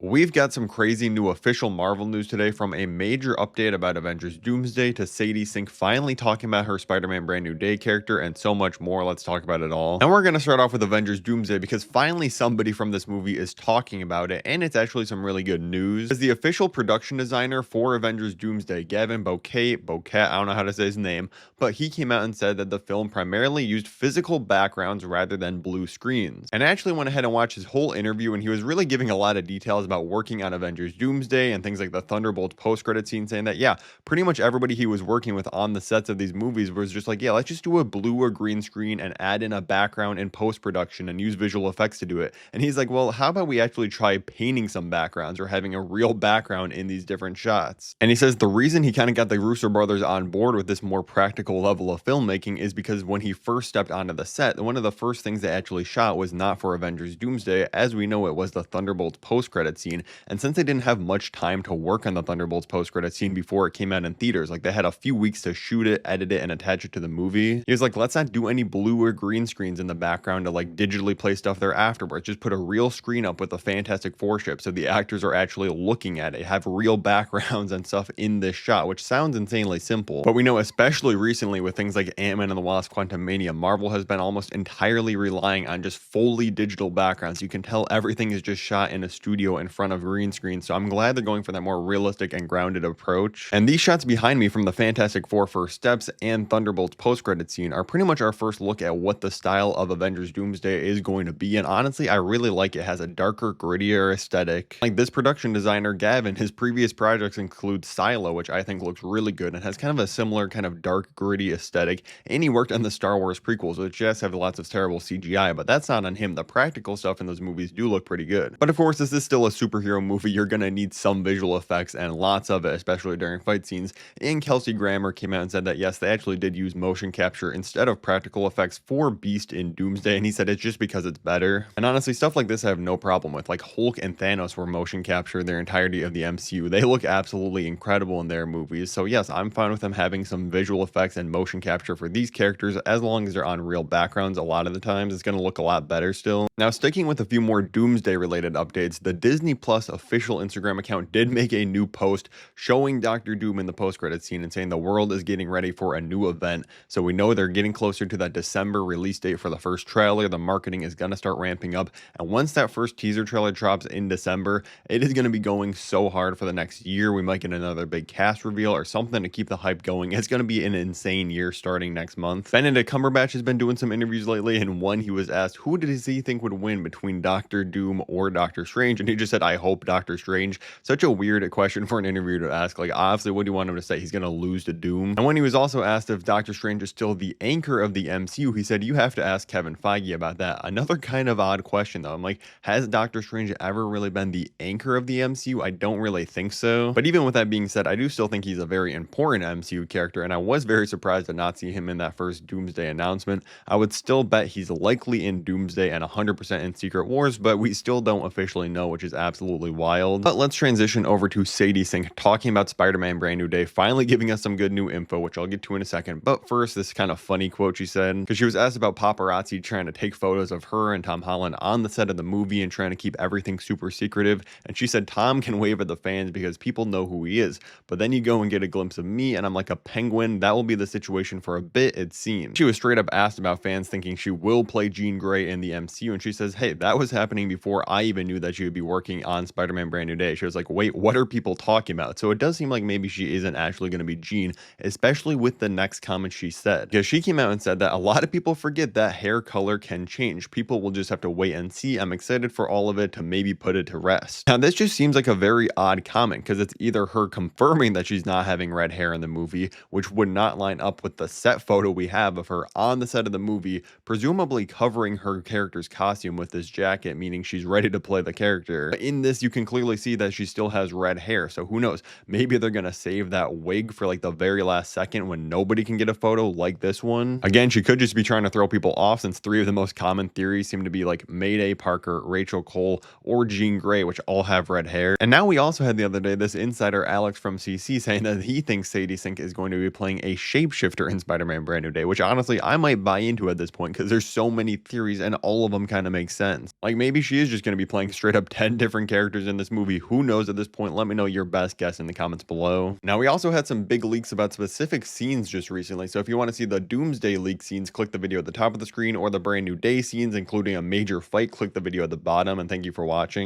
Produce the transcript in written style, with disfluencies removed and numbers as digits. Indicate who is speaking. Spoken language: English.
Speaker 1: We've got some crazy new official Marvel news today, from a major update about Avengers Doomsday to Sadie Sink finally talking about her Spider-Man Brand New Day character and so much more. Let's talk about it all. And we're going to start off with Avengers Doomsday because finally somebody from this movie is talking about it, and it's actually some really good news. As the official production designer for Avengers Doomsday, Gavin Bouquet, I don't know how to say his name, but he came out and said that the film primarily used physical backgrounds rather than blue screens. And I actually went ahead and watched his whole interview, and he was really giving a lot of details about working on Avengers Doomsday and things like the Thunderbolts post-credit scene, saying that, yeah, pretty much everybody he was working with on the sets of these movies was just like, yeah, let's just do a blue or green screen and add in a background in post-production and use visual effects to do it. And he's like, well, how about we actually try painting some backgrounds or having a real background in these different shots? And he says the reason he kind of got the Russo brothers on board with this more practical level of filmmaking is because when he first stepped onto the set, one of the first things they actually shot was not for Avengers Doomsday. As we know, it was the Thunderbolts post-credit scene. And since they didn't have much time to work on the Thunderbolts post-credit scene before it came out in theaters, like they had a few weeks to shoot it, edit it, and attach it to the movie, he was like, let's not do any blue or green screens in the background to like digitally play stuff there afterwards. Just put a real screen up with the Fantastic Four ship so the actors are actually looking at it, have real backgrounds and stuff in this shot, which sounds insanely simple. But we know, especially recently with things like Ant-Man and the Wasp: Quantumania, Marvel has been almost entirely relying on just fully digital backgrounds. You can tell everything is just shot in a studio in front of green screen, so I'm glad they're going for that more realistic and grounded approach. And these shots behind me from the Fantastic Four first steps and Thunderbolts post-credit scene are pretty much our first look at what the style of Avengers Doomsday is going to be, and honestly, I really like it. It has a darker, grittier aesthetic. Like this production designer, Gavin, his previous projects include Silo, which I think looks really good and has kind of a similar kind of dark, gritty aesthetic, and he worked on the Star Wars prequels, which just have lots of terrible CGI, but that's not on him. The practical stuff in those movies do look pretty good. But of course, this is still a superhero movie. You're gonna need some visual effects and lots of it, especially during fight scenes. And Kelsey Grammer came out and said that yes, they actually did use motion capture instead of practical effects for Beast in Doomsday, and he said it's just because it's better. And honestly, stuff like this I have no problem with. Like Hulk and Thanos were motion capture their entirety of the MCU. They look absolutely incredible in their movies. So yes, I'm fine with them having some visual effects and motion capture for these characters as long as they're on real backgrounds. A lot of the times it's going to look a lot better still. Now, sticking with a few more Doomsday related updates, the Disney Plus official Instagram account did make a new post showing Doctor Doom in the post-credit scene and saying the world is getting ready for a new event. So we know they're getting closer to that December release date for the first trailer. The marketing is going to start ramping up. And once that first teaser trailer drops in December, it is going to be going so hard for the next year. We might get another big cast reveal or something to keep the hype going. It's going to be an insane year starting next month. Benedict Cumberbatch has been doing some interviews lately, and one he was asked who does he think would win between Doctor Doom or Doctor Strange, and he just said, I hope Doctor Strange. Such a weird question for an interviewer to ask. Like, obviously, what do you want him to say? He's going to lose to Doom. And when he was also asked if Doctor Strange is still the anchor of the MCU, he said, you have to ask Kevin Feige about that. Another kind of odd question, though. I'm like, has Doctor Strange ever really been the anchor of the MCU? I don't really think so. But even with that being said, I do still think he's a very important MCU character, and I was very surprised to not see him in that first Doomsday announcement. I would still bet he's likely in Doomsday and 100% in Secret Wars, but we still don't officially know, which is absolutely wild. But let's transition over to Sadie Sink talking about Spider-Man Brand New Day, finally giving us some good new info, which I'll get to in a second. But first, this kind of funny quote she said, because she was asked about paparazzi trying to take photos of her and Tom Holland on the set of the movie and trying to keep everything super secretive. And she said, Tom can wave at the fans because people know who he is. But then you go and get a glimpse of me and I'm like a penguin. That will be the situation for a bit, it seems. She was straight up asked about fans thinking she will play Jean Grey in the MCU, and she says, hey, that was happening before I even knew that she would be working on Spider-Man Brand New Day. She was like, wait, what are people talking about? So it does seem like maybe she isn't actually going to be Jean, especially with the next comment she said. Because she came out and said that a lot of people forget that hair color can change. People will just have to wait and see. I'm excited for all of it to maybe put it to rest. Now, this just seems like a very odd comment because it's either her confirming that she's not having red hair in the movie, which would not line up with the set photo we have of her on the set of the movie, presumably covering her character's costume with this jacket, meaning she's ready to play the character. But in this, you can clearly see that she still has red hair, so who knows? Maybe they're gonna save that wig for like the very last second when nobody can get a photo like this one. Again, she could just be trying to throw people off, since three of the most common theories seem to be like Mayday Parker, Rachel Cole, or Jean Grey, which all have red hair. And now we also had the other day this insider Alex from CC saying that he thinks Sadie Sink is going to be playing a shapeshifter in Spider-Man Brand New Day, which honestly I might buy into at this point because there's so many theories and all of them kind of make sense. Like maybe she is just going to be playing straight up 10 different different characters in this movie. Who knows at this point? Let me know your best guess in the comments below. Now, we also had some big leaks about specific scenes just recently. So if you want to see the Doomsday leak scenes, click the video at the top of the screen, or the brand new day scenes, including a major fight, click the video at the bottom. And thank you for watching.